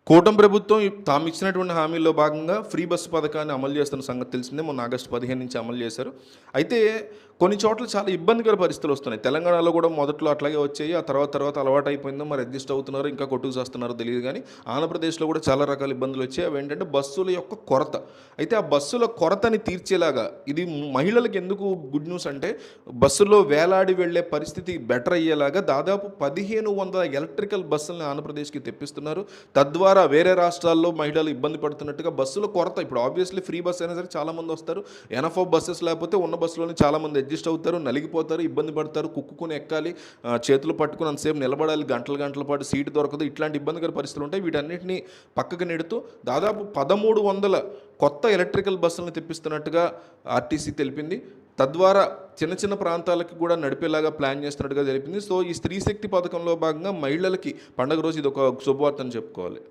కూటమి ప్రభుత్వం తాము ఇచ్చినటువంటి హామీల్లో భాగంగా ఫ్రీ బస్సు పథకాన్ని అమలు చేస్తున్న సంగతి తెలిసిందే. మొన్న ఆగస్టు 15 నుంచి అమలు చేశారు. అయితే కొన్ని చోట్ల చాలా ఇబ్బందికర పరిస్థితులు వస్తున్నాయి. తెలంగాణలో కూడా మొదట్లో అట్లాగే వచ్చాయి. ఆ తర్వాత అలవాటు అయిపోయిందో మరి అడ్జస్ట్ అవుతున్నారో ఇంకా కొట్టుకు చేస్తున్నారో తెలియదు కానీ ఆంధ్రప్రదేశ్లో కూడా చాలా రకాల ఇబ్బందులు వచ్చాయి. అవి ఏంటంటే బస్సుల యొక్క కొరత. అయితే ఆ బస్సుల కొరతని తీర్చేలాగా ఇది మహిళలకు ఎందుకు గుడ్ న్యూస్ అంటే బస్సులో వేలాడి వెళ్లే పరిస్థితి బెటర్ అయ్యేలాగా దాదాపు 1500 ఎలక్ట్రికల్ బస్సులను ఆంధ్రప్రదేశ్కి తెప్పిస్తున్నారు. తద్వారా వేరే రాష్ట్రాల్లో మహిళలు ఇబ్బంది పడుతున్నట్టుగా బస్సుల కొరత. ఇప్పుడు ఆబ్వియస్లీ ఫ్రీ బస్ అయినా సరే చాలామంది వస్తారు. ఎనఫ్ ఆఫ్ బస్సెస్ లేకపోతే ఉన్న బస్సులోనే చాలామంది అడ్జస్ట్ అవుతారు, నలిగిపోతారు, ఇబ్బంది పడతారు, కుక్కుని ఎక్కాలి, చేతులు పట్టుకుని అంతసేపు నిలబడాలి, గంటల పాటు సీటు దొరకదు. ఇట్లాంటి ఇబ్బందికర పరిస్థితులు ఉంటాయి. వీటన్నిటిని పక్కకు నెడుతూ దాదాపు 1300 కొత్త ఎలక్ట్రికల్ బస్సులను తెప్పిస్తున్నట్టుగా ఆర్టీసీ తెలిపింది. తద్వారా చిన్న ప్రాంతాలకు కూడా నడిపేలాగా ప్లాన్ చేస్తున్నట్టుగా తెలిపింది. సో ఈ స్త్రీ శక్తి పథకంలో భాగంగా మహిళలకి పండుగ రోజు ఇది ఒక శుభవార్త అని చెప్పుకోవాలి.